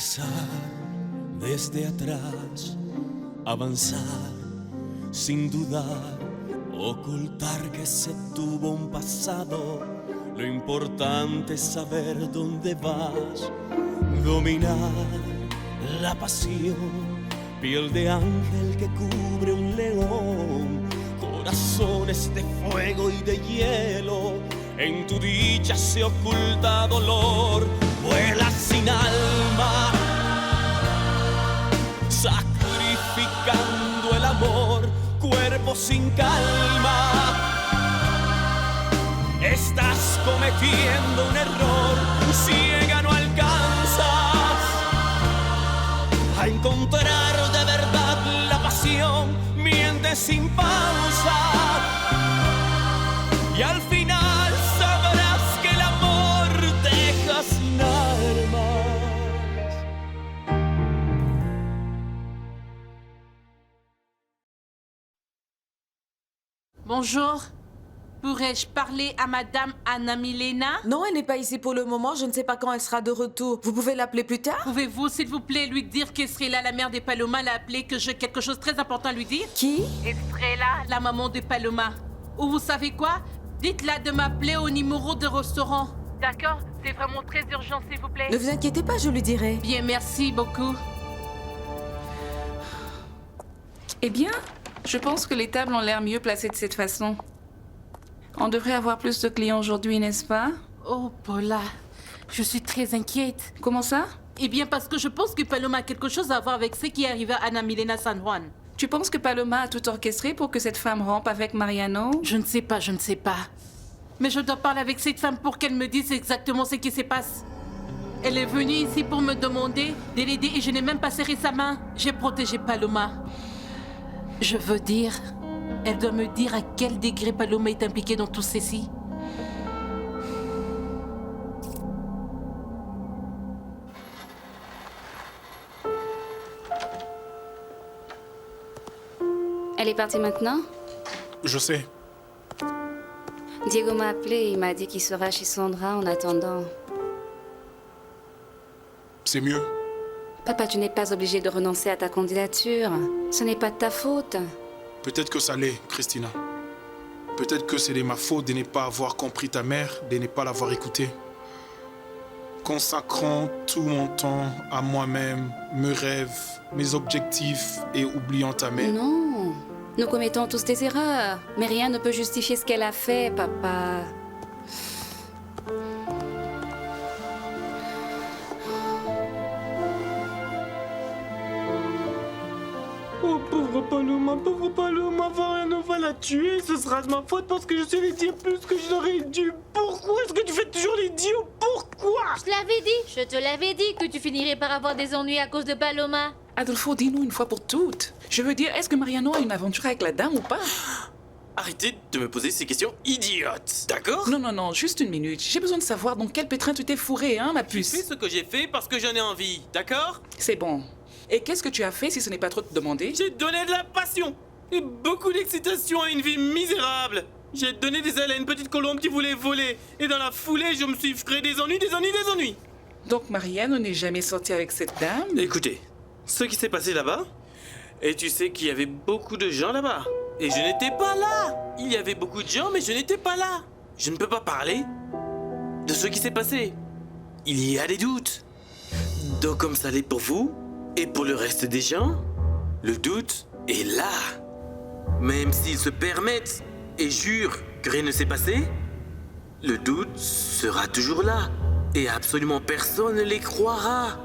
Empezar desde atrás, avanzar sin dudar, ocultar que se tuvo un pasado. Lo importante es saber dónde vas, dominar la pasión, piel de ángel que cubre un león, corazones de fuego y de hielo. En tu dicha se oculta dolor, vuela sin alma, sacrificando el amor, cuerpo sin calma. Estás cometiendo un error, ciega no alcanzas a encontrar de verdad la pasión, mientes sin pausa y al final sabrás que el amor deja sin armas. Bonjour. Pourrais-je parler à Madame Anna Milena? Non, elle n'est pas ici pour le moment. Je ne sais pas quand elle sera de retour. Vous pouvez l'appeler plus tard? Pouvez-vous, s'il vous plaît, lui dire qu'Estrella, la mère de Paloma, l'a appelée, que j'ai quelque chose de très important à lui dire? Qui? Estrella, la maman de Paloma. Ou vous savez quoi? Dites-la de m'appeler au numéro de restaurant. D'accord? C'est vraiment très urgent, s'il vous plaît. Ne vous inquiétez pas, je lui dirai. Bien, merci beaucoup. Eh bien, je pense que les tables ont l'air mieux placées de cette façon. On devrait avoir plus de clients aujourd'hui, n'est-ce pas? Oh, Paula, je suis très inquiète. Comment ça? Eh bien, parce que je pense que Paloma a quelque chose à voir avec ce qui est arrivé à Anna Milena San Juan. Tu penses que Paloma a tout orchestré pour que cette femme rampe avec Mariano? Je ne sais pas, je ne sais pas. Mais je dois parler avec cette femme pour qu'elle me dise exactement ce qui se passe. Elle est venue ici pour me demander de l'aider et je n'ai même pas serré sa main. J'ai protégé Paloma. Je veux dire, elle doit me dire à quel degré Paloma est impliquée dans tout ceci. Elle est partie maintenant? Je sais. Diego m'a appelé et il m'a dit qu'il sera chez Sandra en attendant. C'est mieux. Papa, tu n'es pas obligé de renoncer à ta candidature. Ce n'est pas de ta faute. Peut-être que ça l'est, Christina. Peut-être que c'est de ma faute de ne pas avoir compris ta mère, de ne pas l'avoir écoutée. Consacrant tout mon temps à moi-même, mes rêves, mes objectifs et oubliant ta mère. Non, nous commettons tous des erreurs. Mais rien ne peut justifier ce qu'elle a fait, papa. Oh pauvre Paloma, Mariano va la tuer, ce sera de ma faute parce que je suis allé dire plus que j'aurais dû. Pourquoi est-ce que tu fais toujours l'idiot? Pourquoi? Je te l'avais dit que tu finirais par avoir des ennuis à cause de Paloma. Adolfo, dis-nous une fois pour toutes. Je veux dire, est-ce que Mariano a une aventure avec la dame ou pas? Arrêtez de me poser ces questions idiotes, d'accord? Non, juste une minute. J'ai besoin de savoir dans quel pétrin tu t'es fourré, hein, ma J'ai puce. fait ce que j'ai fait parce que j'en ai envie, d'accord? C'est bon. Et qu'est-ce que tu as fait si ce n'est pas trop te demander? J'ai donné de la passion et beaucoup d'excitation à une vie misérable. J'ai donné des ailes à une petite colombe qui voulait voler et dans la foulée, je me suis créé des ennuis. Donc Mariano n'est jamais sorti avec cette dame? Écoutez, ce qui s'est passé là-bas, et tu sais qu'il y avait beaucoup de gens là-bas. Et je n'étais pas là. Il y avait beaucoup de gens, mais je n'étais pas là. Je ne peux pas parler de ce qui s'est passé. Il y a des doutes. Donc comme ça l'est pour vous, et pour le reste des gens, le doute est là. Même s'ils se permettent et jurent que rien ne s'est passé, le doute sera toujours là. Et absolument personne ne les croira.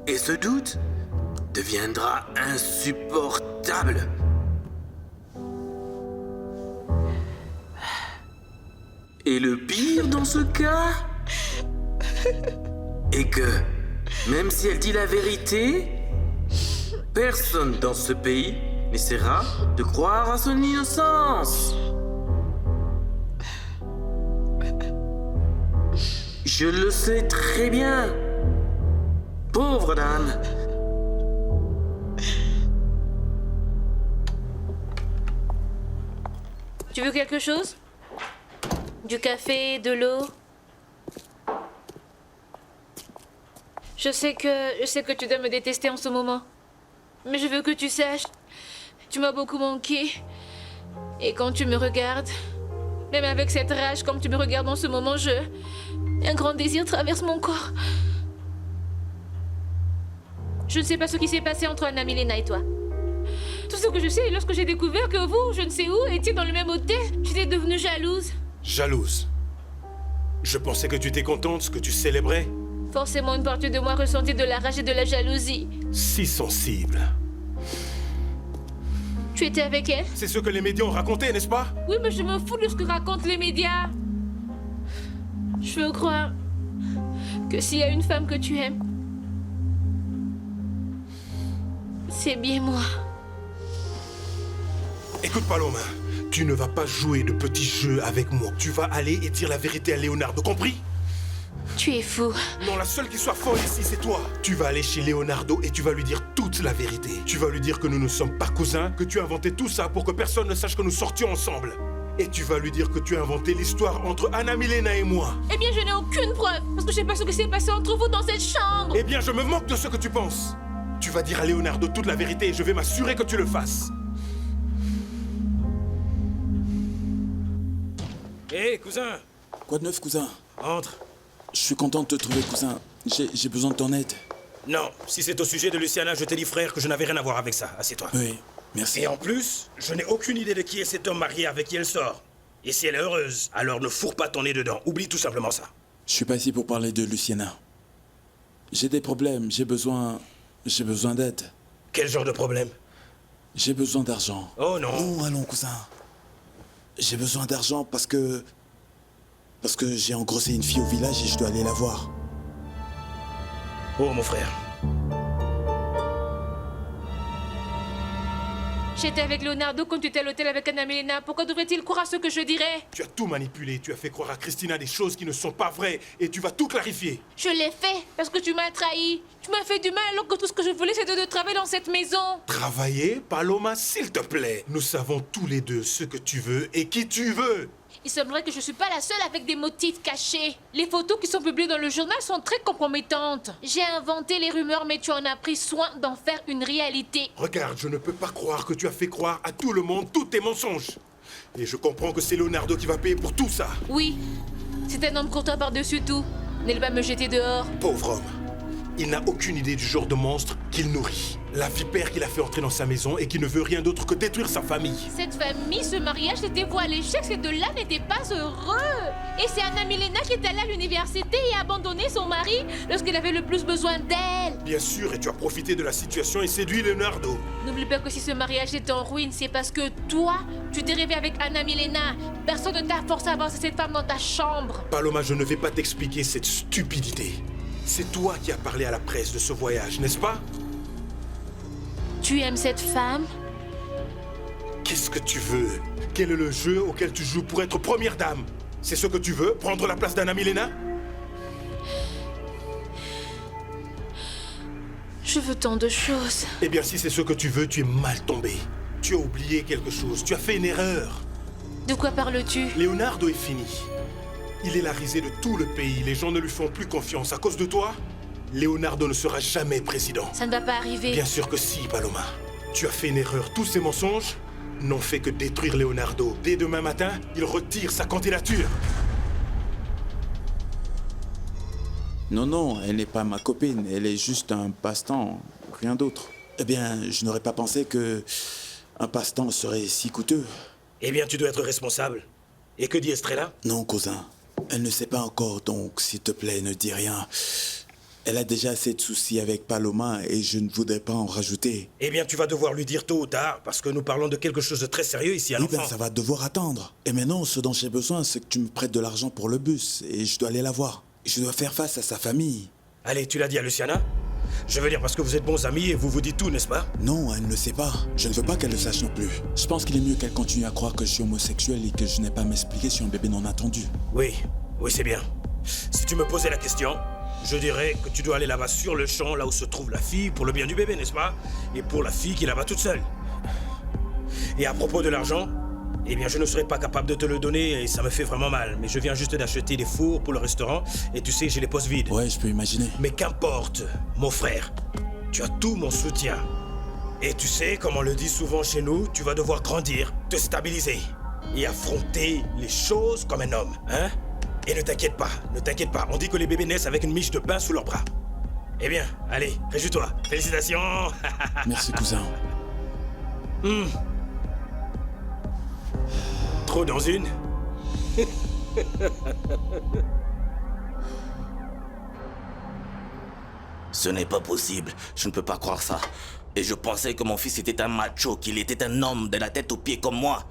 Et ce doute deviendra insupportable. Et le pire dans ce cas est que, même si elle dit la vérité, personne dans ce pays n'essaiera de croire à son innocence. Je le sais très bien. Pauvre dame. Tu veux quelque chose? Du café, de l'eau? Je sais que tu dois me détester en ce moment. Mais je veux que tu saches, tu m'as beaucoup manqué. Et quand tu me regardes, même avec cette rage comme tu me regardes en ce moment, un grand désir traverse mon corps. Je ne sais pas ce qui s'est passé entre Anna Milena et toi. Tout ce que je sais, lorsque j'ai découvert que vous, je ne sais où, étiez dans le même hôtel, j'étais devenue jalouse. Jalouse. Je pensais que tu étais contente, que tu célébrais. Forcément, une partie de moi ressentait de la rage et de la jalousie. Si sensible. Tu étais avec elle? C'est ce que les médias ont raconté, n'est-ce pas? Oui, mais je me fous de ce que racontent les médias. Je veux croire que s'il y a une femme que tu aimes, c'est bien moi. Écoute Paloma, tu ne vas pas jouer de petits jeux avec moi. Tu vas aller et dire la vérité à Leonardo, compris? Tu es fou. Non, la seule qui soit folle ici, c'est toi. Tu vas aller chez Leonardo et tu vas lui dire toute la vérité. Tu vas lui dire que nous ne sommes pas cousins, que tu as inventé tout ça pour que personne ne sache que nous sortions ensemble. Et tu vas lui dire que tu as inventé l'histoire entre Anna Milena et moi. Eh bien, je n'ai aucune preuve, parce que je sais pas ce qui s'est passé entre vous dans cette chambre. Eh bien, je me moque de ce que tu penses. Tu vas dire à Leonardo toute la vérité et je vais m'assurer que tu le fasses. Hé, cousin! Quoi de neuf, cousin? Entre. Je suis content de te trouver, cousin. J'ai besoin de ton aide. Non, si c'est au sujet de Luciana, je te dis, frère, que je n'avais rien à voir avec ça. Assieds-toi. Oui, merci. Et en plus, je n'ai aucune idée de qui est cet homme marié avec qui elle sort. Et si elle est heureuse, alors ne fourre pas ton nez dedans. Oublie tout simplement ça. Je suis pas ici pour parler de Luciana. J'ai des problèmes, j'ai besoin d'aide. Quel genre de problème? J'ai besoin d'argent. Oh non. Non, allons, cousin. J'ai besoin d'argent parce que j'ai engrossé une fille au village et je dois aller la voir. Oh, mon frère. J'étais avec Leonardo quand tu étais à l'hôtel avec Anna Milena. Pourquoi devrait-il croire à ce que je dirais? Tu as tout manipulé, tu as fait croire à Christina des choses qui ne sont pas vraies et tu vas tout clarifier. Je l'ai fait parce que tu m'as trahi. Tu m'as fait du mal alors que tout ce que je voulais c'était de travailler dans cette maison. Travailler, Paloma, s'il te plaît. Nous savons tous les deux ce que tu veux et qui tu veux. Il semblerait que je suis pas la seule avec des motifs cachés. Les photos qui sont publiées dans le journal sont très compromettantes. J'ai inventé les rumeurs, mais tu en as pris soin d'en faire une réalité. Regarde, je ne peux pas croire que tu as fait croire à tout le monde tous tes mensonges. Et je comprends que c'est Leonardo qui va payer pour tout ça. Oui, c'est un homme courtois par-dessus tout. N'allez pas me jeter dehors. Pauvre homme. Il n'a aucune idée du genre de monstre qu'il nourrit. La vipère qu'il a fait entrer dans sa maison et qui ne veut rien d'autre que détruire sa famille. Cette famille, ce mariage était voué à l'échec, ces deux-là n'étaient pas heureux. Et c'est Anna Milena qui est allée à l'université et a abandonné son mari lorsqu'il avait le plus besoin d'elle. Bien sûr, et tu as profité de la situation et séduit Leonardo. N'oublie pas que si ce mariage est en ruine, c'est parce que toi, tu t'es rêvé avec Anna Milena. Personne ne t'a forcé à avancer cette femme dans ta chambre. Paloma, je ne vais pas t'expliquer cette stupidité. C'est toi qui as parlé à la presse de ce voyage, n'est-ce pas? Tu aimes cette femme? Qu'est-ce que tu veux? Quel est le jeu auquel tu joues pour être première dame? C'est ce que tu veux? Prendre la place d'Anna Milena? Je veux tant de choses. Eh bien, si c'est ce que tu veux, tu es mal tombé. Tu as oublié quelque chose, tu as fait une erreur. De quoi parles-tu? Leonardo est fini. Il est la risée de tout le pays. Les gens ne lui font plus confiance. À cause de toi, Leonardo ne sera jamais président. Ça ne va pas arriver. Bien sûr que si, Paloma. Tu as fait une erreur. Tous ces mensonges n'ont fait que détruire Leonardo. Dès demain matin, il retire sa candidature. Non, elle n'est pas ma copine. Elle est juste un passe-temps. Rien d'autre. Eh bien, je n'aurais pas pensé que un passe-temps serait si coûteux. Eh bien, tu dois être responsable. Et que dit Estrella? Non, cousin. Elle ne sait pas encore, donc s'il te plaît, ne dis rien. Elle a déjà assez de soucis avec Paloma et je ne voudrais pas en rajouter. Eh bien, tu vas devoir lui dire tôt ou tard, parce que nous parlons de quelque chose de très sérieux ici à Oui, l'enfant. ben ça va devoir attendre. Et maintenant, ce dont j'ai besoin, c'est que tu me prêtes de l'argent pour le bus et je dois aller la voir. Je dois faire face à sa famille. Allez, tu l'as dit à Luciana? Je veux dire parce que vous êtes bons amis et vous vous dites tout, n'est-ce pas? Non, elle ne le sait pas. Je ne veux pas qu'elle le sache non plus. Je pense qu'il est mieux qu'elle continue à croire que je suis homosexuel et que je n'ai pas à m'expliquer sur un bébé non attendu. Oui, c'est bien. Si tu me posais la question, je dirais que tu dois aller là-bas sur le champ, là où se trouve la fille, pour le bien du bébé, n'est-ce pas? Et pour la fille qui est là-bas toute seule. Et à propos de l'argent, Eh bien, je ne serais pas capable de te le donner et ça me fait vraiment mal. Mais je viens juste d'acheter des fours pour le restaurant et tu sais, j'ai les postes vides. Ouais, je peux imaginer. Mais qu'importe, mon frère. Tu as tout mon soutien. Et tu sais, comme on le dit souvent chez nous, tu vas devoir grandir, te stabiliser et affronter les choses comme un homme, hein? Et ne t'inquiète pas, on dit que les bébés naissent avec une miche de pain sous leurs bras. Eh bien, allez, réjouis-toi. Félicitations. Merci, cousin. Trop dans une? Ce n'est pas possible. Je ne peux pas croire ça. Et je pensais que mon fils était un macho, qu'il était un homme de la tête aux pieds comme moi.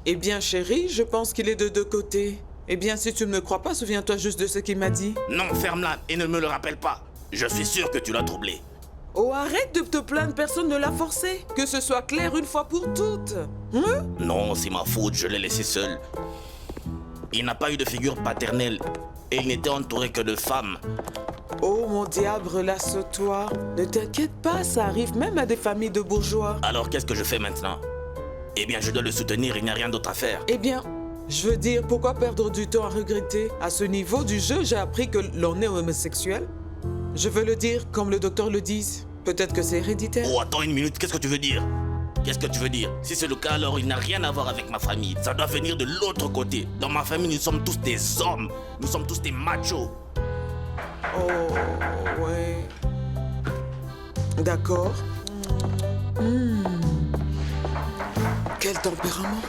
Eh bien, chérie, je pense qu'il est de deux côtés. Eh bien, si tu ne me crois pas, souviens-toi juste de ce qu'il m'a dit. Non, ferme-la et ne me le rappelle pas. Je suis sûr que tu l'as troublé. Oh, arrête de te plaindre, personne ne l'a forcé. Que ce soit clair une fois pour toutes. Hein? Non, c'est ma faute, je l'ai laissé seul. Il n'a pas eu de figure paternelle et il n'était entouré que de femmes. Oh, mon diable, relâche-toi. Ne t'inquiète pas, ça arrive même à des familles de bourgeois. Alors qu'est-ce que je fais maintenant? Eh bien, je dois le soutenir, il n'y a rien d'autre à faire. Eh bien, je veux dire, pourquoi perdre du temps à regretter? À ce niveau du jeu, j'ai appris que l'on est homosexuel. Je veux le dire comme le docteur le dit. Peut-être que c'est héréditaire. Oh, attends une minute, qu'est-ce que tu veux dire? Qu'est-ce que tu veux dire? Si c'est le cas, alors il n'a rien à voir avec ma famille. Ça doit venir de l'autre côté. Dans ma famille, nous sommes tous des hommes. Nous sommes tous des machos. Oh, ouais. D'accord. Quel tempérament.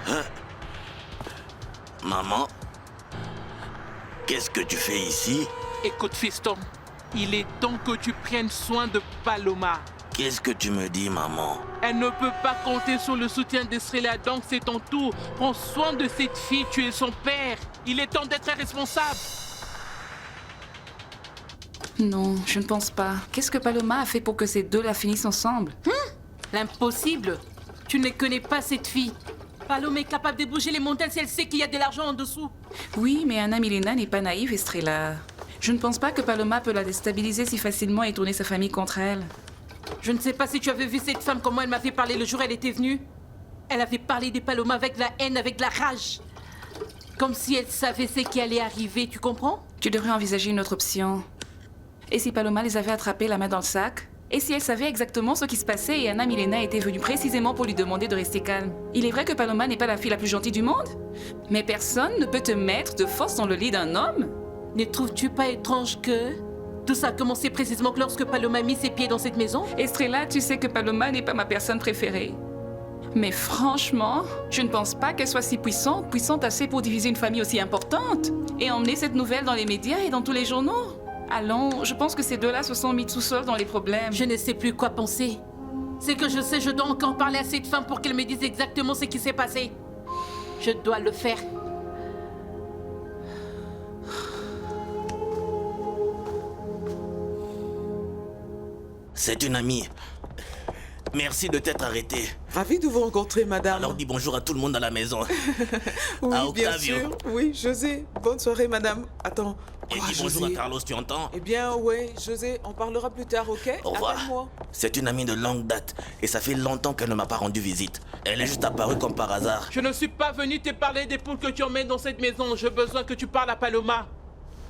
Hein? Maman? Qu'est-ce que tu fais ici? Écoute, fiston, il est temps que tu prennes soin de Paloma. Qu'est-ce que tu me dis, maman? Elle ne peut pas compter sur le soutien d'Estrella, donc c'est ton tour. Prends soin de cette fille, tu es son père. Il est temps d'être responsable. Non, je ne pense pas. Qu'est-ce que Paloma a fait pour que ces deux-là finissent ensemble? L'impossible. Tu ne connais pas cette fille. Paloma est capable de bouger les montagnes si elle sait qu'il y a de l'argent en dessous. Oui, mais Anna Milena n'est pas naïve, Estrella. Je ne pense pas que Paloma peut la déstabiliser si facilement et tourner sa famille contre elle. Je ne sais pas si tu avais vu cette femme, comment elle m'avait parlé le jour où elle était venue. Elle avait parlé des Paloma avec la haine, avec la rage. Comme si elle savait ce qui allait arriver, tu comprends? Tu devrais envisager une autre option. Et si Paloma les avait attrapés la main dans le sac? Et si elle savait exactement ce qui se passait et Anna Milena était venue précisément pour lui demander de rester calme? Il est vrai que Paloma n'est pas la fille la plus gentille du monde, mais personne ne peut te mettre de force dans le lit d'un homme. Ne trouves-tu pas étrange que tout ça a commencé précisément lorsque Paloma a mis ses pieds dans cette maison? Estrella, tu sais que Paloma n'est pas ma personne préférée. Mais franchement, je ne pense pas qu'elle soit si puissante assez pour diviser une famille aussi importante et emmener cette nouvelle dans les médias et dans tous les journaux. Allons, je pense que ces deux-là se sont mis tout seuls dans les problèmes. Je ne sais plus quoi penser. C'est que je sais, je dois encore parler à cette femme pour qu'elle me dise exactement ce qui s'est passé. Je dois le faire. C'est une amie. Merci de t'être arrêtée. Ravi de vous rencontrer, madame. Alors dis bonjour à tout le monde à la maison. Oui, à bien Octavio. sûr. Oui, José. Bonne soirée, madame. Attends. Et dis bonjour à Carlos, tu entends? Eh bien, ouais, José, on parlera plus tard, ok? Au revoir. Appelle-moi. C'est une amie de longue date et ça fait longtemps qu'elle ne m'a pas rendu visite. Elle est juste apparue comme par hasard. Je ne suis pas venu te parler des poules que tu emmènes dans cette maison. J'ai besoin que tu parles à Paloma.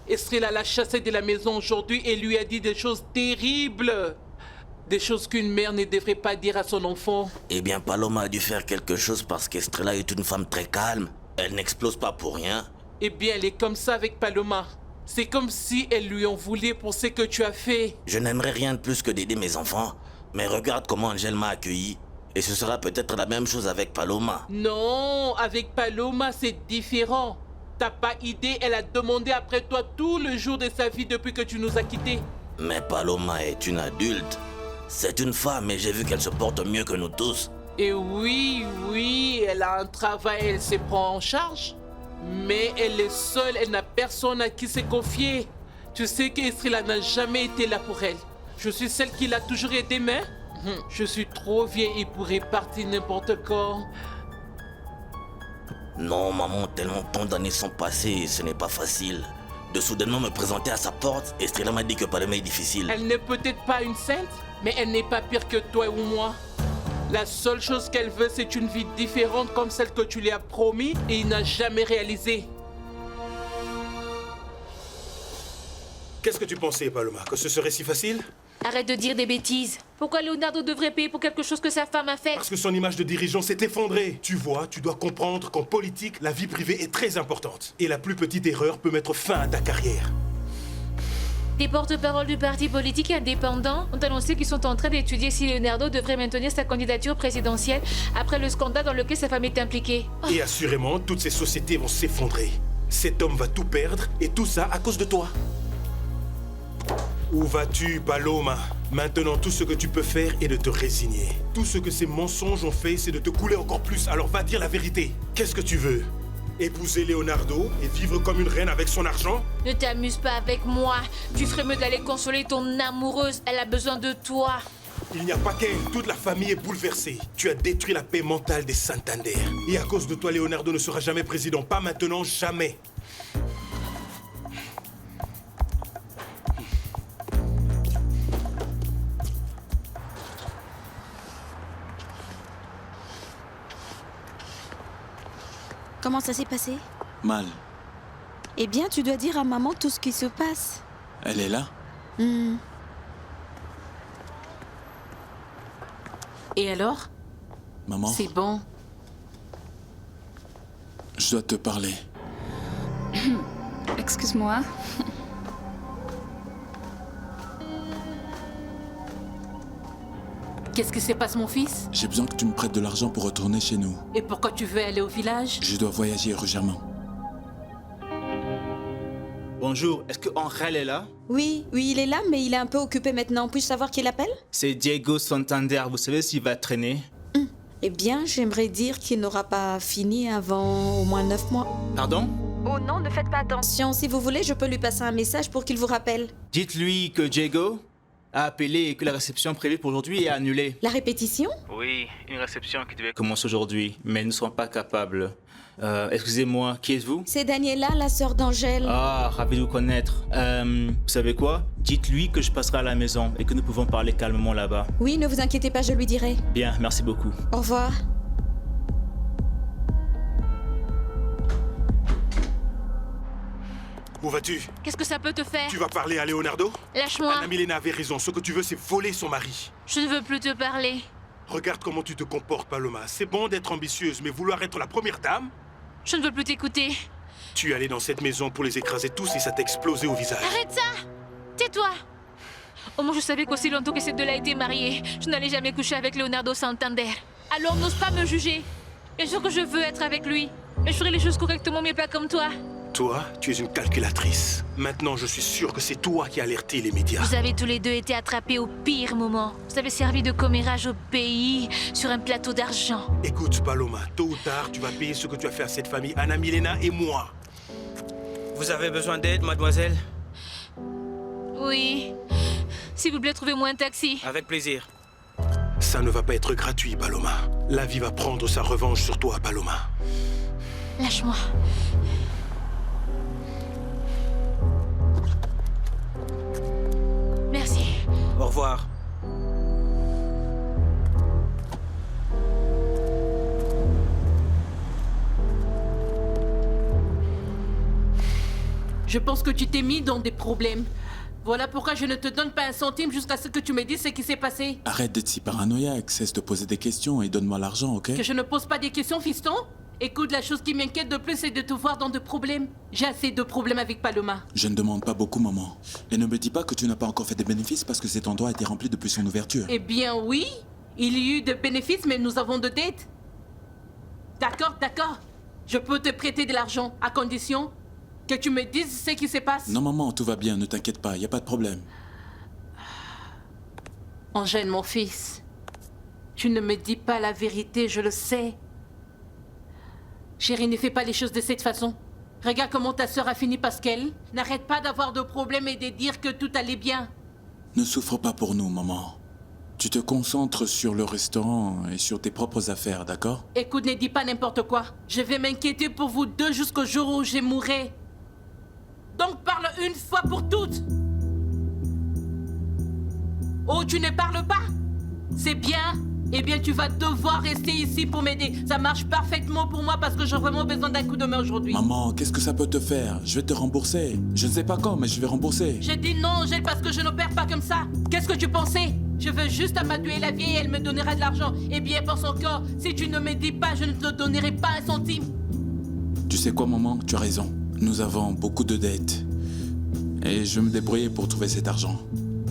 Estrella l'a chassée de la maison aujourd'hui et lui a dit des choses terribles. Des choses qu'une mère ne devrait pas dire à son enfant. Eh bien, Paloma a dû faire quelque chose parce qu'Estrella est une femme très calme. Elle n'explose pas pour rien. Eh bien, elle est comme ça avec Paloma. C'est comme si elle lui en voulait pour ce que tu as fait. Je n'aimerais rien de plus que d'aider mes enfants. Mais regarde comment Angèle m'a accueilli. Et ce sera peut-être la même chose avec Paloma. Non, avec Paloma, c'est différent. T'as pas idée, elle a demandé après toi tout le jour de sa vie depuis que tu nous as quittés. Mais Paloma est une adulte. C'est une femme et j'ai vu qu'elle se porte mieux que nous tous. Et oui, elle a un travail, elle se prend en charge. Mais elle est seule, elle n'a personne à qui se confier. Tu sais qu'Estrella n'a jamais été là pour elle. Je suis celle qui l'a toujours aidée, mais je suis trop vieille et pourrais partir n'importe quand. Non, maman, tellement tant d'années sont passées et ce n'est pas facile. De soudainement me présenter à sa porte, Estrella m'a dit que Paloma est difficile. Elle n'est peut-être pas une sainte, Mais elle n'est pas pire que toi ou moi. La seule chose qu'elle veut, c'est une vie différente comme celle que tu lui as promis et il n'a jamais réalisé. Qu'est-ce que tu pensais, Paloma? Que ce serait si facile? Arrête de dire des bêtises. Pourquoi Leonardo devrait payer pour quelque chose que sa femme a fait? Parce que son image de dirigeant s'est effondrée. Tu vois, tu dois comprendre qu'en politique, la vie privée est très importante. Et la plus petite erreur peut mettre fin à ta carrière. Des porte-paroles du parti politique indépendant ont annoncé qu'ils sont en train d'étudier si Leonardo devrait maintenir sa candidature présidentielle après le scandale dans lequel sa femme est impliquée. Et assurément, toutes ces sociétés vont s'effondrer. Cet homme va tout perdre, et tout ça à cause de toi. Où vas-tu, Paloma? Maintenant, tout ce que tu peux faire est de te résigner. Tout ce que ces mensonges ont fait, c'est de te couler encore plus. Alors va dire la vérité. Qu'est-ce que tu veux? Épouser Leonardo et vivre comme une reine avec son argent? Ne t'amuse pas avec moi. Tu ferais mieux d'aller consoler ton amoureuse. Elle a besoin de toi. Il n'y a pas qu'elle. Toute la famille est bouleversée. Tu as détruit la paix mentale des Santander. Et à cause de toi, Leonardo ne sera jamais président. Pas maintenant, jamais. Comment ça s'est passé? Mal. Eh bien, tu dois dire à maman tout ce qui se passe. Elle est là? Et alors? Maman, C'est bon. je dois te parler. Excuse-moi. Qu'est-ce qui se passe, mon fils? J'ai besoin que tu me prêtes de l'argent pour retourner chez nous. Et pourquoi tu veux aller au village? Je dois voyager urgemment. Bonjour, est-ce que Angel est là? Oui, il est là, mais il est un peu occupé maintenant. Puis-je savoir qui l'appelle? C'est Diego Santander, vous savez s'il va traîner? Eh bien, j'aimerais dire qu'il n'aura pas fini avant au moins 9 mois. Pardon? Oh non, ne faites pas attention. Si vous voulez, je peux lui passer un message pour qu'il vous rappelle. Dites-lui que Diego a appelé et que la réception prévue pour aujourd'hui est annulée. La répétition? Oui, une réception qui devait commencer aujourd'hui, mais nous ne sommes pas capables. Excusez-moi, qui êtes-vous? C'est Daniela, la sœur d'Angèle. Ah, ravi de vous connaître. Vous savez quoi? Dites-lui que je passerai à la maison et que nous pouvons parler calmement là-bas. Oui, ne vous inquiétez pas, je lui dirai. Bien, merci beaucoup. Au revoir. Où vas-tu? Qu'est-ce que ça peut te faire? Tu vas parler à Leonardo? Lâche-moi. Anna Milena avait raison. Ce que tu veux, c'est voler son mari. Je ne veux plus te parler. Regarde comment tu te comportes, Paloma. C'est bon d'être ambitieuse, mais vouloir être la première dame? Je ne veux plus t'écouter. Tu es allé dans cette maison pour les écraser tous et ça t'a explosé au visage. Arrête ça! Tais-toi! Au moins, je savais qu'aussi longtemps que ces deux-là étaient mariés, je n'allais jamais coucher avec Leonardo Santander. Alors, n'ose pas me juger. Bien sûr que je veux être avec lui, mais je ferai les choses correctement, mais pas comme toi. Toi, tu es une calculatrice. Maintenant, je suis sûr que c'est toi qui as alerté les médias. Vous avez tous les deux été attrapés au pire moment. Vous avez servi de commérage au pays sur un plateau d'argent. Écoute, Paloma, tôt ou tard, tu vas payer ce que tu as fait à cette famille, Anna Milena et moi. Vous avez besoin d'aide, mademoiselle? Oui. S'il vous plaît, trouvez-moi un taxi. Avec plaisir. Ça ne va pas être gratuit, Paloma. La vie va prendre sa revanche sur toi, Paloma. Lâche-moi. Merci. Au revoir. Je pense que tu t'es mis dans des problèmes. Voilà pourquoi je ne te donne pas un centime jusqu'à ce que tu me dises ce qui s'est passé. Arrête d'être si paranoïaque, cesse de poser des questions et donne-moi l'argent, ok? Que je ne pose pas des questions, fiston? Écoute, la chose qui m'inquiète de plus, c'est de te voir dans de problèmes. J'ai assez de problèmes avec Paloma. Je ne demande pas beaucoup, maman. Et ne me dis pas que tu n'as pas encore fait des bénéfices parce que cet endroit a été rempli depuis son ouverture. Eh bien oui, il y a eu de bénéfices, mais nous avons de dettes. D'accord. Je peux te prêter de l'argent, à condition que tu me dises ce qui se passe. Non, maman, tout va bien, ne t'inquiète pas, y a pas de problème. Angèle, mon fils, tu ne me dis pas la vérité, je le sais. Chérie, ne fais pas les choses de cette façon. Regarde comment ta sœur a fini parce qu'elle n'arrête pas d'avoir de problèmes et de dire que tout allait bien. Ne souffre pas pour nous, maman. Tu te concentres sur le restaurant et sur tes propres affaires, d'accord? Écoute, ne dis pas n'importe quoi. Je vais m'inquiéter pour vous deux jusqu'au jour où je mourrai. Donc parle une fois pour toutes. Oh, tu ne parles pas? C'est bien. Eh bien, tu vas devoir rester ici pour m'aider. Ça marche parfaitement pour moi parce que j'ai vraiment besoin d'un coup de main aujourd'hui. Maman, qu'est-ce que ça peut te faire? Je vais te rembourser. Je ne sais pas quand, mais je vais rembourser. J'ai dit non, Angèle, parce que je n'opère pas comme ça. Qu'est-ce que tu pensais? Je veux juste amadouer la vieille et elle me donnera de l'argent. Eh bien, pense encore, si tu ne m'aides pas, je ne te donnerai pas un centime. Tu sais quoi, maman? Tu as raison. Nous avons beaucoup de dettes. Et je vais me débrouiller pour trouver cet argent.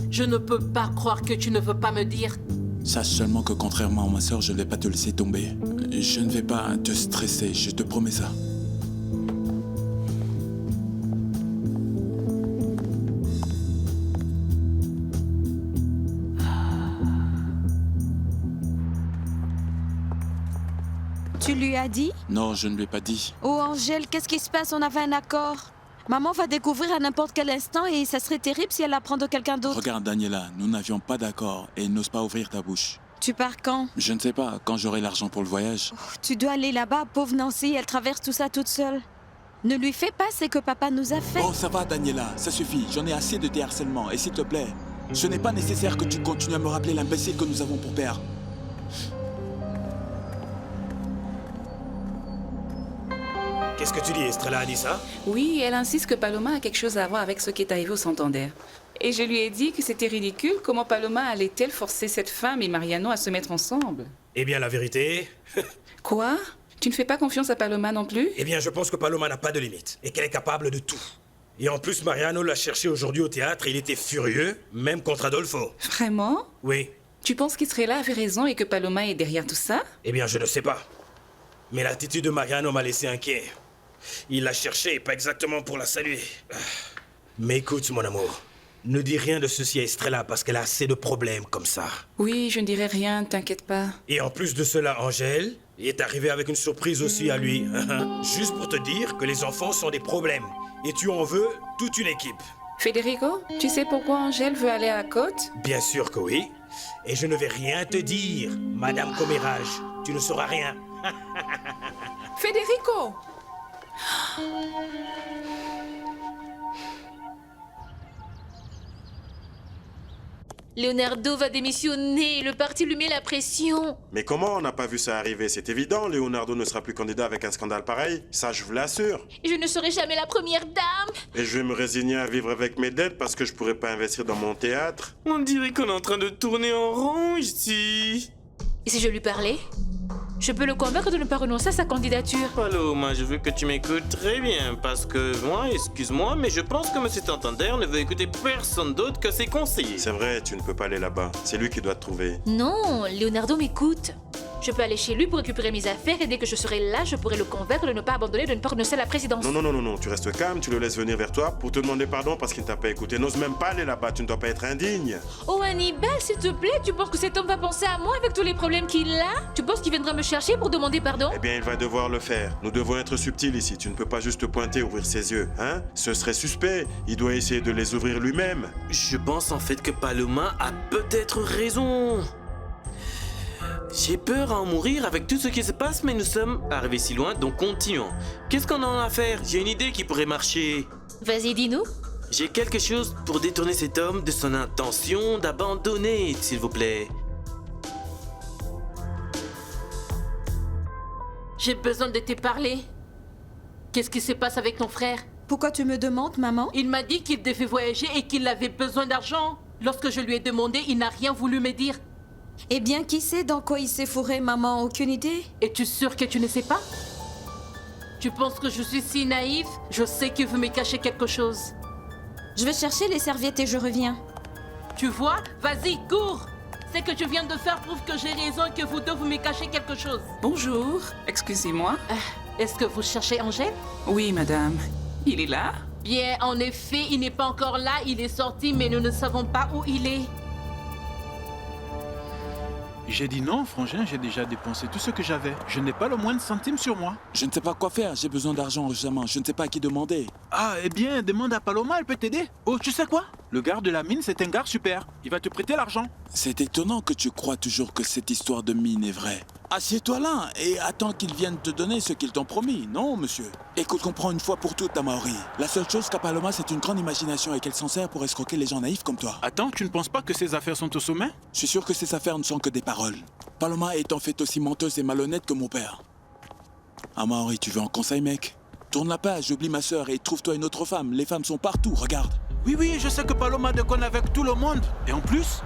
Je ne peux pas croire que tu ne veux pas me dire. Sache seulement que contrairement à ma soeur, je ne vais pas te laisser tomber. Je ne vais pas te stresser, je te promets ça. Tu lui as dit? Non, je ne lui ai pas dit. Oh Angèle, qu'est-ce qui se passe? On avait un accord. Maman va découvrir à n'importe quel instant et ça serait terrible si elle apprend de quelqu'un d'autre. Regarde, Daniela, nous n'avions pas d'accord et n'ose pas ouvrir ta bouche. Tu pars quand? Je ne sais pas, quand j'aurai l'argent pour le voyage. Tu dois aller là-bas, pauvre Nancy, elle traverse tout ça toute seule. Ne lui fais pas ce que papa nous a fait. Oh, ça va, Daniela, ça suffit. J'en ai assez de tes harcèlements. Et s'il te plaît, ce n'est pas nécessaire que tu continues à me rappeler l'imbécile que nous avons pour père. Qu'est-ce que tu dis? Estrella a dit ça? Oui, elle insiste que Paloma a quelque chose à voir avec ce qui est arrivé au Santander. Et je lui ai dit que c'était ridicule. Comment Paloma allait-elle forcer cette femme et Mariano à se mettre ensemble? Eh bien, la vérité... Quoi? Tu ne fais pas confiance à Paloma non plus? Eh bien, je pense que Paloma n'a pas de limite et qu'elle est capable de tout. Et en plus, Mariano l'a cherché aujourd'hui au théâtre et il était furieux, même contre Adolfo. Vraiment? Oui. Tu penses qu'Estrella avait raison et que Paloma est derrière tout ça? Eh bien, je ne sais pas. Mais l'attitude de Mariano m'a laissé inquiet. Il l'a cherchée, pas exactement pour la saluer. Mais écoute, mon amour, ne dis rien de ceci à Estrella parce qu'elle a assez de problèmes comme ça. Oui, je ne dirai rien, t'inquiète pas. Et en plus de cela, Angèle est arrivée avec une surprise aussi à lui. Juste pour te dire que les enfants sont des problèmes. Et tu en veux toute une équipe. Federico, tu sais pourquoi Angèle veut aller à la côte? Bien sûr que oui. Et je ne vais rien te dire, Madame Commérage. Tu ne sauras rien. Federico! Leonardo va démissionner, le parti lui met la pression. Mais comment on n'a pas vu ça arriver? C'est évident, Leonardo ne sera plus candidat avec un scandale pareil. Ça, je vous l'assure. Je ne serai jamais la première dame. Et je vais me résigner à vivre avec mes dettes parce que je pourrais pas investir dans mon théâtre. On dirait qu'on est en train de tourner en rond ici. Et si je lui parlais? Je peux le convaincre de ne pas renoncer à sa candidature. Paloma, je veux que tu m'écoutes très bien parce que moi, excuse-moi, mais je pense que M. Santander ne veut écouter personne d'autre que ses conseillers. C'est vrai, tu ne peux pas aller là-bas. C'est lui qui doit te trouver. Non, Leonardo m'écoute. Je peux aller chez lui pour récupérer mes affaires et dès que je serai là, je pourrai le convaincre de ne pas abandonner, de ne pas renoncer à la présidence. Non, tu restes calme, tu le laisses venir vers toi pour te demander pardon parce qu'il ne t'a pas écouté. N'ose même pas aller là-bas, tu ne dois pas être indigne. Oh Hannibal, s'il te plaît, tu penses que cet homme va penser à moi avec tous les problèmes qu'il a? Tu penses qu'il viendra me chercher pour demander pardon? Eh bien, il va devoir le faire. Nous devons être subtils ici, tu ne peux pas juste te pointer et ouvrir ses yeux, hein? Ce serait suspect, il doit essayer de les ouvrir lui-même. Je pense en fait que Paloma a peut-être raison. J'ai peur à en mourir avec tout ce qui se passe, mais nous sommes arrivés si loin, donc continuons. Qu'est-ce qu'on en a à faire? J'ai une idée qui pourrait marcher. Vas-y, dis-nous. J'ai quelque chose pour détourner cet homme de son intention d'abandonner, s'il vous plaît. J'ai besoin de te parler. Qu'est-ce qui se passe avec ton frère? Pourquoi tu me demandes, maman? Il m'a dit qu'il devait voyager et qu'il avait besoin d'argent. Lorsque je lui ai demandé, il n'a rien voulu me dire. Eh bien, qui sait dans quoi il s'est fourré, maman? Aucune idée? Es-tu sûre que tu ne sais pas? Tu penses que je suis si naïve? Je sais qu'il veut me cacher quelque chose. Je vais chercher les serviettes et je reviens. Tu vois? Vas-y, cours! Ce que tu viens de faire prouve que j'ai raison et que vous deux vous me cachez quelque chose. Bonjour, excusez-moi. Est-ce que vous cherchez Angèle? Oui, madame. Il est là? Bien, en effet, il n'est pas encore là. Il est sorti, mais nous ne savons pas où il est. J'ai dit non, frangin, j'ai déjà dépensé tout ce que j'avais. Je n'ai pas le moindre centime sur moi. Je ne sais pas quoi faire, j'ai besoin d'argent urgemment. Je ne sais pas à qui demander. Ah, eh bien, demande à Paloma, elle peut t'aider. Oh, tu sais quoi? Le gars de la mine, c'est un gars super. Il va te prêter l'argent. C'est étonnant que tu crois toujours que cette histoire de mine est vraie. Assieds-toi là et attends qu'ils viennent te donner ce qu'ils t'ont promis, non, monsieur? Écoute, comprends une fois pour toutes, Amaury. La seule chose qu'a Paloma, c'est une grande imagination et qu'elle s'en sert pour escroquer les gens naïfs comme toi. Attends, tu ne penses pas que ces affaires sont au sommet? Je suis sûr que ces affaires ne sont que des paroles. Paloma est en fait aussi menteuse et malhonnête que mon père. Amaury, tu veux un conseil, mec? Tourne la page, oublie ma sœur et trouve-toi une autre femme. Les femmes sont partout, regarde. Oui, je sais que Paloma déconne avec tout le monde. Et en plus,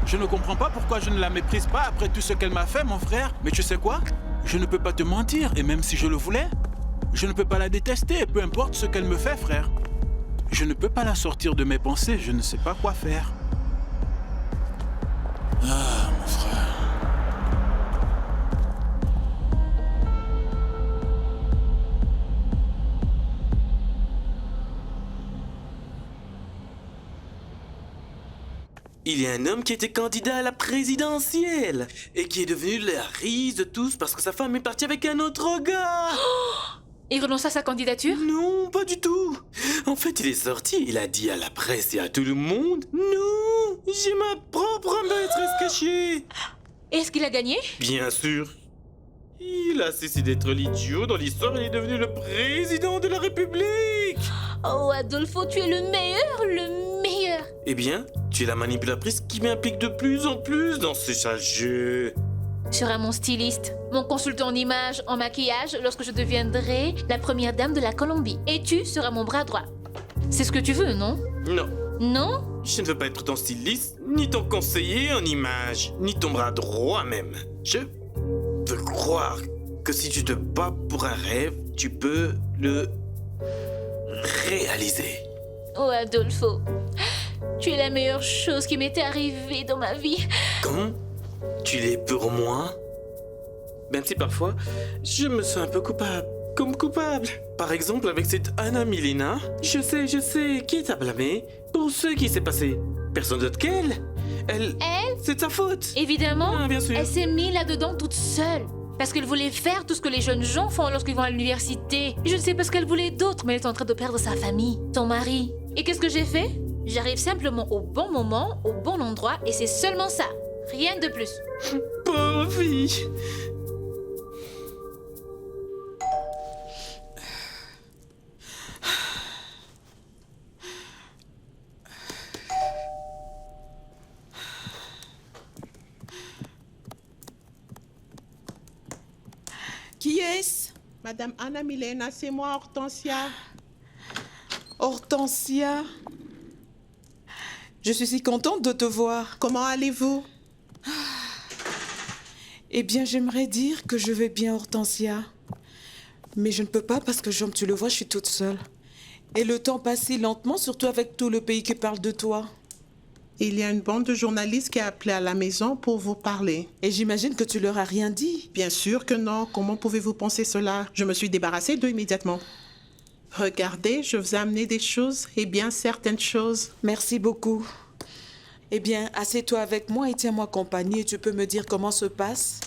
je ne comprends pas pourquoi je ne la méprise pas après tout ce qu'elle m'a fait, mon frère. Mais tu sais quoi? Je ne peux pas te mentir, et même si je le voulais, je ne peux pas la détester, peu importe ce qu'elle me fait, frère. Je ne peux pas la sortir de mes pensées, je ne sais pas quoi faire. Ah, mon frère. Il y a un homme qui était candidat à la présidentielle et qui est devenu la risée de tous parce que sa femme est partie avec un autre gars. Il renonce à sa candidature? Non, pas du tout. En fait, il est sorti, il a dit à la presse et à tout le monde, non, j'ai ma propre maîtresse cachée. Est-ce qu'il a gagné? Bien sûr. Il a cessé d'être l'idiot dans l'histoire et il est devenu le président de la République. Oh, Adolfo, tu es le meilleur. Eh bien, tu es la manipulatrice qui m'implique de plus en plus dans ce sale jeu. Tu seras mon styliste, mon consultant en images, en maquillage, lorsque je deviendrai la première dame de la Colombie. Et tu seras mon bras droit. C'est ce que tu veux, non? Non. Non? Je ne veux pas être ton styliste, ni ton conseiller en images, ni ton bras droit même. Je veux croire que si tu te bats pour un rêve, tu peux le réaliser. Oh, Adolfo, tu es la meilleure chose qui m'était arrivée dans ma vie. Comment? Tu l'es pour moi? Même si parfois, je me sens un peu coupable. Comme coupable. Par exemple, avec cette Anna Milena, je sais, qui t'a blâmé pour ce qui s'est passé. Personne d'autre qu'elle. Elle? C'est sa faute. Évidemment, Ah, bien sûr. Elle s'est mise là-dedans toute seule. Parce qu'elle voulait faire tout ce que les jeunes gens font lorsqu'ils vont à l'université. Je ne sais pas ce qu'elle voulait d'autre, mais elle est en train de perdre sa famille, son mari. Et qu'est-ce que j'ai fait? J'arrive simplement au bon moment, au bon endroit, et c'est seulement ça. Rien de plus. Pauvre fille. Qui est-ce? Madame Anna Milena, c'est moi, Hortensia. Hortensia. Je suis si contente de te voir. Comment allez-vous? Eh bien, j'aimerais dire que je vais bien, Hortensia. Mais je ne peux pas parce que, comme tu le vois, je suis toute seule. Et le temps passe si lentement, surtout avec tout le pays qui parle de toi. Il y a une bande de journalistes qui a appelé à la maison pour vous parler. Et j'imagine que tu leur as rien dit. Bien sûr que non. Comment pouvez-vous penser cela? Je me suis débarrassée d'eux immédiatement. Regardez, je vous ai amené des choses, et bien certaines choses. Merci beaucoup. Eh bien, assieds-toi avec moi et tiens-moi compagnie et tu peux me dire comment se passent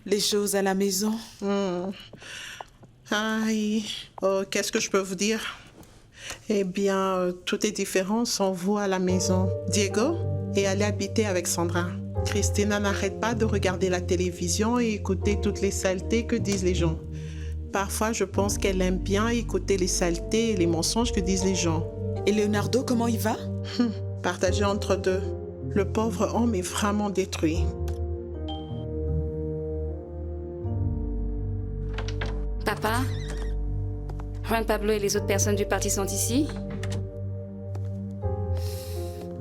les choses à la maison. Aïe, oh, qu'est-ce que je peux vous dire? Eh bien, tout est différent sans vous à la maison. Diego est allé habiter avec Sandra. Christina n'arrête pas de regarder la télévision et écouter toutes les saletés que disent les gens. Parfois, je pense qu'elle aime bien écouter les saletés et les mensonges que disent les gens. Et Leonardo, comment il va? Partagé entre deux. Le pauvre homme est vraiment détruit. Papa, Juan Pablo et les autres personnes du parti sont ici?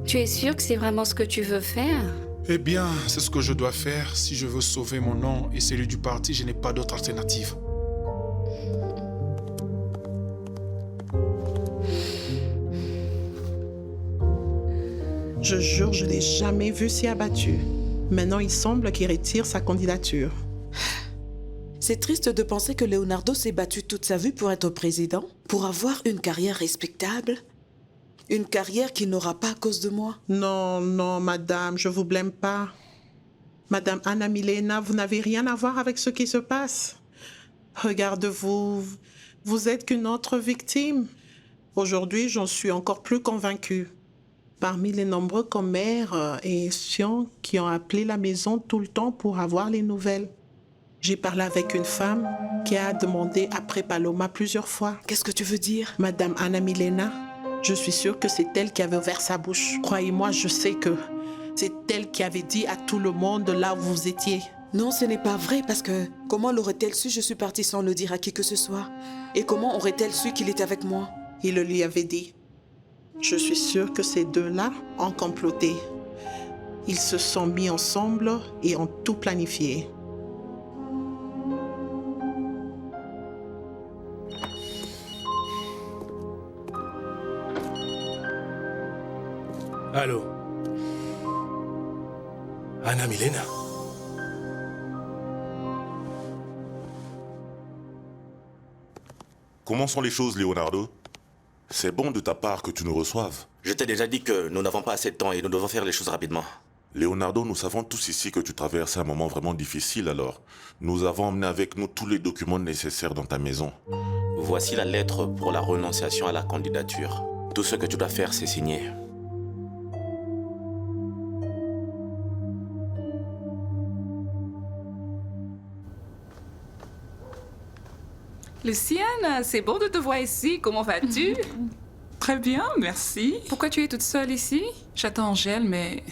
Tu es sûr que c'est vraiment ce que tu veux faire? Eh bien, c'est ce que je dois faire. Si je veux sauver mon nom et celui du parti, je n'ai pas d'autre alternative. Je jure, je ne l'ai jamais vu si abattu. Maintenant, il semble qu'il retire sa candidature. C'est triste de penser que Leonardo s'est battu toute sa vie pour être président, pour avoir une carrière respectable. Une carrière qu'il n'aura pas à cause de moi. Non, non, madame, je vous blâme pas. Madame Anna Milena, vous n'avez rien à voir avec ce qui se passe. Regarde-vous, vous êtes qu'une autre victime. Aujourd'hui, j'en suis encore plus convaincue. parmi les nombreux commères et espions qui ont appelé la maison tout le temps pour avoir les nouvelles. J'ai parlé avec une femme qui a demandé après Paloma plusieurs fois. Qu'est-ce que tu veux dire? Madame Anna Milena, je suis sûre que c'est elle qui avait ouvert sa bouche. Croyez-moi, je sais que c'est elle qui avait dit à tout le monde là où vous étiez. Non, ce n'est pas vrai parce que comment l'aurait-elle su? Je suis partie sans le dire à qui que ce soit. Et comment aurait-elle su qu'il était avec moi? Il le lui avait dit. Je suis sûre que ces deux-là ont comploté. Ils se sont mis ensemble et ont tout planifié. Allô? Anna Milena? Comment sont les choses, Leonardo? C'est bon de ta part que tu nous reçoives. Je t'ai déjà dit que nous n'avons pas assez de temps et nous devons faire les choses rapidement. Leonardo, nous savons tous ici que tu traverses un moment vraiment difficile, alors nous avons emmené avec nous tous les documents nécessaires dans ta maison. Voici la lettre pour la renonciation à la candidature. Tout ce que tu dois faire, c'est signer. Luciane, c'est bon de te voir ici. Comment vas-tu? Très bien, merci. Pourquoi tu es toute seule ici? J'attends Angèle, mais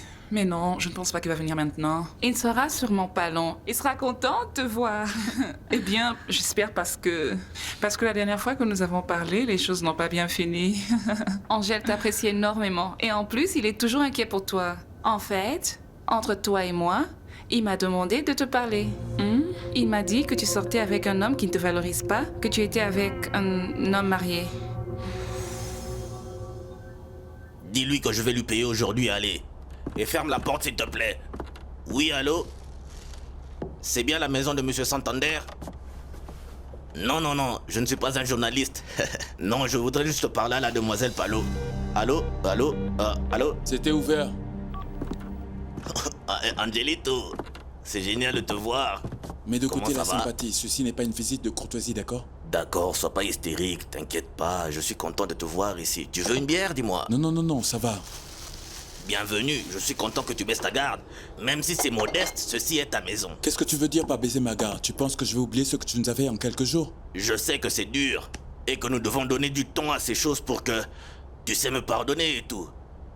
non, je ne pense pas qu'il va venir maintenant. Il ne sera sûrement pas long. Il sera content de te voir. Eh bien, j'espère parce que la dernière fois que nous avons parlé, les choses n'ont pas bien fini. Angèle t'apprécie énormément et en plus, il est toujours inquiet pour toi. En fait, entre toi et moi, il m'a demandé de te parler. Il m'a dit que tu sortais avec un homme qui ne te valorise pas, que tu étais avec un homme marié. Dis-lui que je vais lui payer aujourd'hui, allez. Et ferme la porte, s'il te plaît. Oui, allô? C'est bien la maison de Monsieur Santander? Non, je ne suis pas un journaliste. Non, je voudrais juste parler à la demoiselle Palo. Allô? Allô? C'était ouvert. Angelito, c'est génial de te voir. Mais de Comment côté ça la va? sympathie, ceci n'est pas une visite de courtoisie, d'accord? D'accord, sois pas hystérique, t'inquiète pas, je suis content de te voir ici. Tu veux une bière, dis-moi? Non, ça va. Bienvenue, je suis content que tu baisses ta garde. Même si c'est modeste, ceci est ta maison. Qu'est-ce que tu veux dire par baiser ma garde? Tu penses que je vais oublier ce que tu nous as fait en quelques jours? Je sais que c'est dur, et que nous devons donner du temps à ces choses pour que tu sais me pardonner et tout.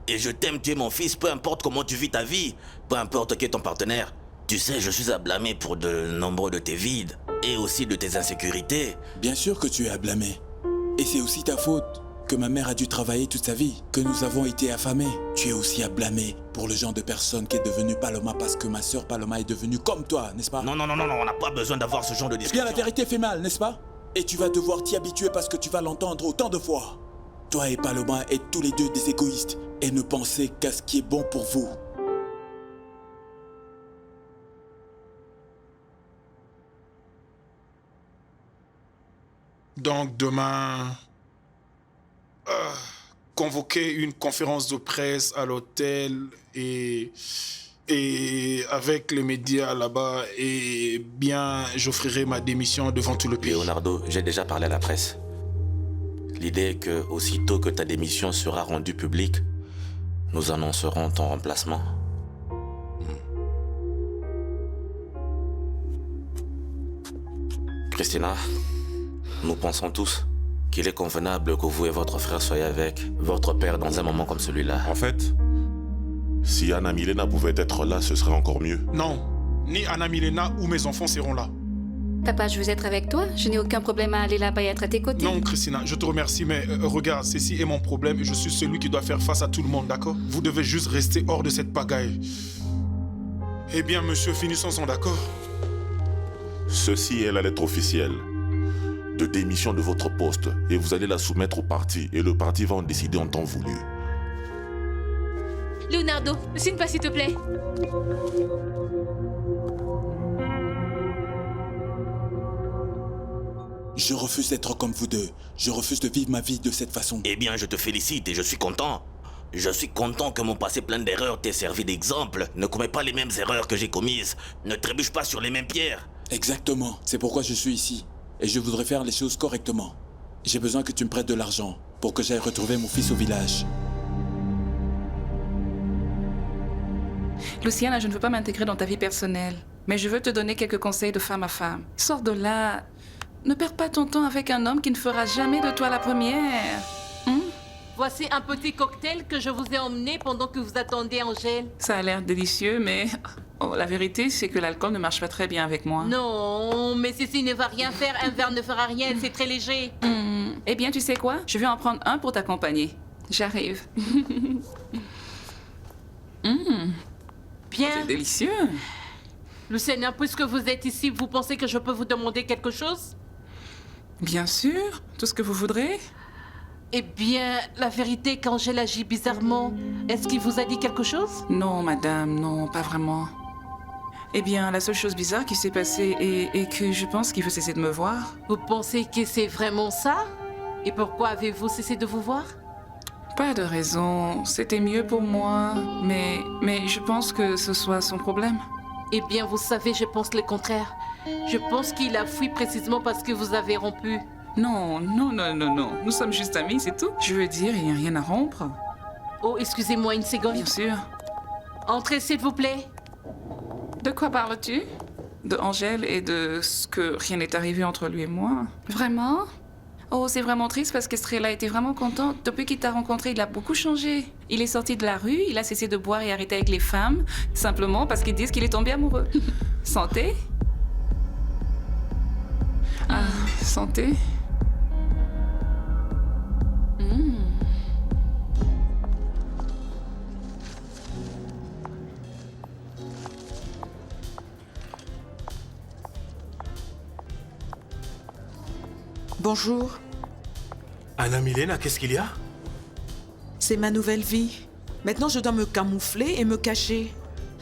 Et je t'aime, tu es mon fils, peu importe comment tu vis ta vie, peu importe qui est ton partenaire. Tu sais, je suis à blâmer pour de nombreux de tes vides, et aussi de tes insécurités. Bien sûr que tu es à blâmer. Et c'est aussi ta faute que ma mère a dû travailler toute sa vie, que nous avons été affamés. Tu es aussi à blâmer pour le genre de personne qui est devenue Paloma parce que ma sœur Paloma est devenue comme toi, n'est-ce pas? Non, on n'a pas besoin d'avoir ce genre de discussion. Bien, la vérité fait mal, n'est-ce pas? Et tu vas devoir t'y habituer parce que tu vas l'entendre autant de fois. Toi et Paloma êtes tous les deux des égoïstes et ne pensez qu'à ce qui est bon pour vous. Donc demain, convoquer une conférence de presse à l'hôtel et avec les médias là-bas, et bien j'offrirai ma démission devant tout le pays. Leonardo, j'ai déjà parlé à la presse. L'idée est que aussitôt que ta démission sera rendue publique, nous annoncerons ton remplacement. Christina, nous pensons tous qu'il est convenable que vous et votre frère soyez avec votre père dans un moment comme celui-là. En fait, si Anna Milena pouvait être là, ce serait encore mieux. Non, ni Anna Milena ou mes enfants seront là. Papa, je veux être avec toi. Je n'ai aucun problème à aller là-bas et être à tes côtés. Non, Christina, je te remercie, mais regarde, ceci est mon problème et je suis celui qui doit faire face à tout le monde, d'accord? Vous devez juste rester hors de cette pagaille. Eh bien, monsieur, finissons-en, d'accord? Ceci est la lettre officielle de démission de votre poste et vous allez la soumettre au parti et le parti va en décider en temps voulu. Leonardo, signe pas s'il te plaît. Je refuse d'être comme vous deux. Je refuse de vivre ma vie de cette façon. Eh bien, je te félicite et je suis content. Je suis content que mon passé plein d'erreurs t'ait servi d'exemple. Ne commets pas les mêmes erreurs que j'ai commises. Ne trébuche pas sur les mêmes pierres. Exactement. C'est pourquoi je suis ici. Et je voudrais faire les choses correctement. J'ai besoin que tu me prêtes de l'argent pour que j'aille retrouver mon fils au village. Luciana, je ne veux pas m'intégrer dans ta vie personnelle, mais je veux te donner quelques conseils de femme à femme. Sors de là. Ne perds pas ton temps avec un homme qui ne fera jamais de toi la première. Voici un petit cocktail que je vous ai emmené pendant que vous attendiez Angèle. Ça a l'air délicieux, mais la vérité, c'est que l'alcool ne marche pas très bien avec moi. Non, mais ceci ne va rien faire. Un verre ne fera rien, c'est très léger. Eh bien, tu sais quoi? Je vais en prendre un pour t'accompagner. J'arrive. Bien. C'est délicieux. Luciana, puisque vous êtes ici, vous pensez que je peux vous demander quelque chose? Bien sûr, tout ce que vous voudrez. Eh bien, la vérité, qu'Angèle agit bizarrement, est-ce qu'il vous a dit quelque chose? Non, madame, non, pas vraiment. Eh bien, la seule chose bizarre qui s'est passée est que je pense qu'il veut cesser de me voir. Vous pensez que c'est vraiment ça? Et pourquoi avez-vous cessé de vous voir? Pas de raison, c'était mieux pour moi, mais je pense que ce soit son problème. Eh bien, vous savez, je pense le contraire. Je pense qu'il a fui précisément parce que vous avez rompu. Non. Nous sommes juste amis, c'est tout. Je veux dire, il n'y a rien à rompre. Oh, excusez-moi une seconde. Bien sûr. Entrez, s'il vous plaît. De quoi parles-tu? De Angèle et de ce que rien n'est arrivé entre lui et moi. Vraiment? Oh, c'est vraiment triste parce qu'Estrella était vraiment contente. Depuis qu'il t'a rencontré, il a beaucoup changé. Il est sorti de la rue, il a cessé de boire et arrêté avec les femmes, simplement parce qu'ils disent qu'il est tombé amoureux. Santé? Ah, santé? Bonjour. Anna Milena, qu'est-ce qu'il y a? C'est ma nouvelle vie. Maintenant, je dois me camoufler et me cacher,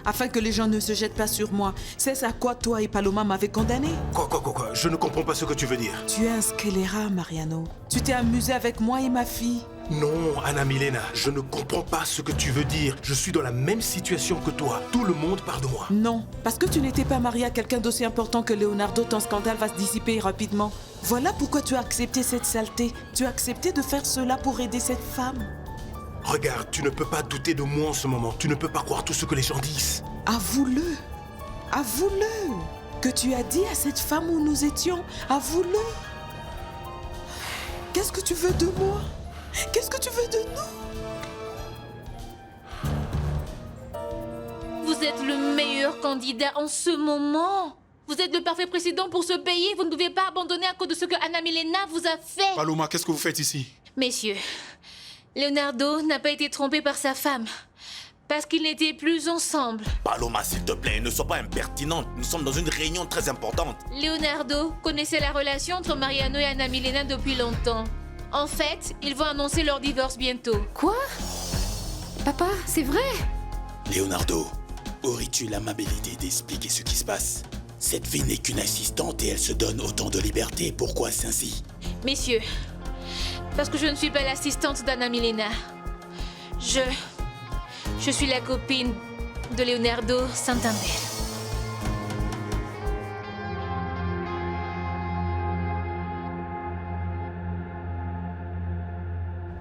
afin que les gens ne se jettent pas sur moi. C'est à quoi toi et Paloma m'avez condamné. Quoi? Je ne comprends pas ce que tu veux dire. Tu es un scélérat, Mariano. Tu t'es amusé avec moi et ma fille. Non, Anna Milena, je ne comprends pas ce que tu veux dire. Je suis dans la même situation que toi. Tout le monde parle de moi. Non, parce que tu n'étais pas marié à quelqu'un d'aussi important que Leonardo, ton scandale va se dissiper rapidement. Voilà pourquoi tu as accepté cette saleté. Tu as accepté de faire cela pour aider cette femme. Regarde, tu ne peux pas douter de moi en ce moment. Tu ne peux pas croire tout ce que les gens disent. Avoue-le. Avoue-le. Que tu as dit à cette femme où nous étions. Avoue-le. Qu'est-ce que tu veux de moi? Qu'est-ce que tu veux de nous? Vous êtes le meilleur candidat en ce moment. Vous êtes le parfait président pour ce pays. Vous ne devez pas abandonner à cause de ce que Anna Milena vous a fait. Paloma, qu'est-ce que vous faites ici? Messieurs, Leonardo n'a pas été trompé par sa femme. Parce qu'ils n'étaient plus ensemble. Paloma, s'il te plaît, ne sois pas impertinente. Nous sommes dans une réunion très importante. Leonardo connaissait la relation entre Mariano et Anna Milena depuis longtemps. En fait, ils vont annoncer leur divorce bientôt. Quoi? Papa, c'est vrai? Leonardo, aurais-tu l'amabilité d'expliquer ce qui se passe? Cette fille n'est qu'une assistante et elle se donne autant de liberté. Pourquoi c'est ainsi? Messieurs, parce que je ne suis pas l'assistante d'Anna Milena. Je suis la copine de Leonardo Santander.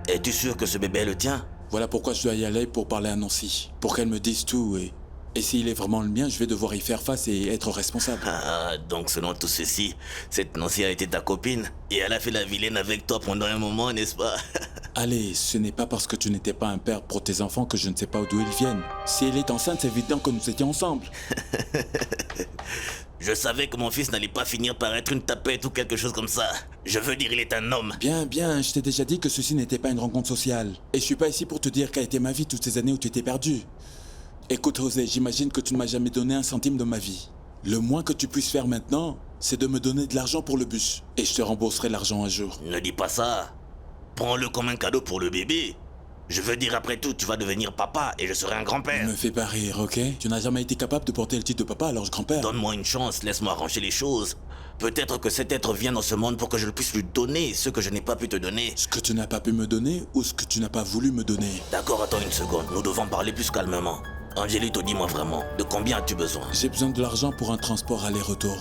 Es-tu sûr que ce bébé est le tien? Voilà pourquoi je dois y aller pour parler à Nancy. Pour qu'elle me dise tout et s'il est vraiment le mien, je vais devoir y faire face et être responsable. Ah, donc selon tout ceci, cette Nancy a été ta copine et elle a fait la vilaine avec toi pendant un moment, n'est-ce pas? Allez, ce n'est pas parce que tu n'étais pas un père pour tes enfants que je ne sais pas d'où ils viennent. Si elle est enceinte, c'est évident que nous étions ensemble. Je savais que mon fils n'allait pas finir par être une tapette ou quelque chose comme ça. Je veux dire, il est un homme. Bien, je t'ai déjà dit que ceci n'était pas une rencontre sociale. Et je suis pas ici pour te dire qu'a été ma vie toutes ces années où tu étais perdu. Écoute, José, j'imagine que tu ne m'as jamais donné un centime de ma vie. Le moins que tu puisses faire maintenant, c'est de me donner de l'argent pour le bus. Et je te rembourserai l'argent un jour. Ne dis pas ça. Prends-le comme un cadeau pour le bébé. Je veux dire, après tout, tu vas devenir papa et je serai un grand-père. Ne me fais pas rire, ok? Tu n'as jamais été capable de porter le titre de papa, alors grand-père. Donne-moi une chance, laisse-moi arranger les choses. Peut-être que cet être vient dans ce monde pour que je puisse lui donner ce que je n'ai pas pu te donner. Ce que tu n'as pas pu me donner ou ce que tu n'as pas voulu me donner? D'accord, attends une seconde. Nous devons parler plus calmement. Angélito, dis-moi vraiment, de combien as-tu besoin? J'ai besoin de l'argent pour un transport aller-retour.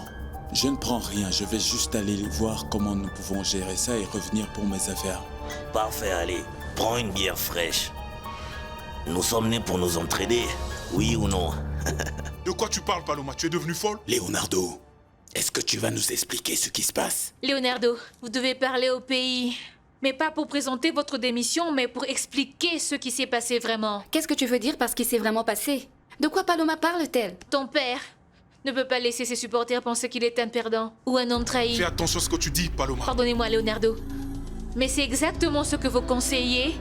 Je ne prends rien, je vais juste aller voir comment nous pouvons gérer ça et revenir pour mes affaires. Parfait, allez. Prends une bière fraîche. Nous sommes nés pour nous entraider, oui ou non? De quoi tu parles, Paloma? Tu es devenue folle? Leonardo, est-ce que tu vas nous expliquer ce qui se passe? Leonardo, vous devez parler au pays. Mais pas pour présenter votre démission, mais pour expliquer ce qui s'est passé vraiment. Qu'est-ce que tu veux dire par ce qui s'est vraiment passé? De quoi Paloma parle-t-elle? Ton père ne peut pas laisser ses supporters penser qu'il est un perdant ou un homme trahi. Fais attention à ce que tu dis, Paloma. Pardonnez-moi, Leonardo. Mais c'est exactement ce que vos conseillers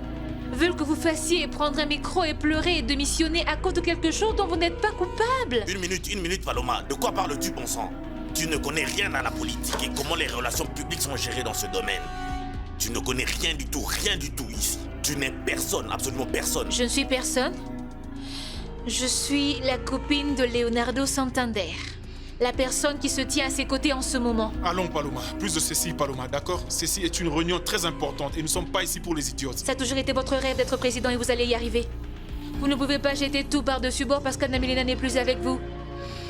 veulent que vous fassiez, prendre un micro et pleurer et démissionner à cause de quelque chose dont vous n'êtes pas coupable. Une minute, Paloma. De quoi parles-tu, bon sang? Tu ne connais rien à la politique et comment les relations publiques sont gérées dans ce domaine. Tu ne connais rien du tout ici. Tu n'es personne, absolument personne. Je ne suis personne. Je suis la copine de Leonardo Santander. La personne qui se tient à ses côtés en ce moment. Allons, Paloma. Plus de ceci, Paloma, d'accord? Ceci est une réunion très importante et nous ne sommes pas ici pour les idiotes. Ça a toujours été votre rêve d'être président et vous allez y arriver. Vous ne pouvez pas jeter tout par-dessus bord parce qu'Anna Milena n'est plus avec vous.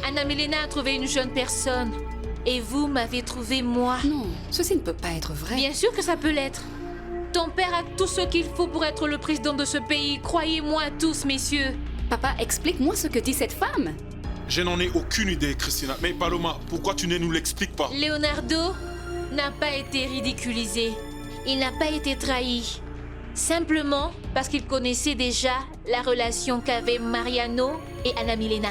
Anna Milena a trouvé une jeune personne. Et vous m'avez trouvé moi. Non, ceci ne peut pas être vrai. Bien sûr que ça peut l'être. Ton père a tout ce qu'il faut pour être le président de ce pays. Croyez-moi tous, messieurs. Papa, explique-moi ce que dit cette femme. Je n'en ai aucune idée, Christina. Mais Paloma, pourquoi tu ne nous l'expliques pas? Leonardo n'a pas été ridiculisé. Il n'a pas été trahi. Simplement parce qu'il connaissait déjà la relation qu'avaient Mariano et Anna Milena.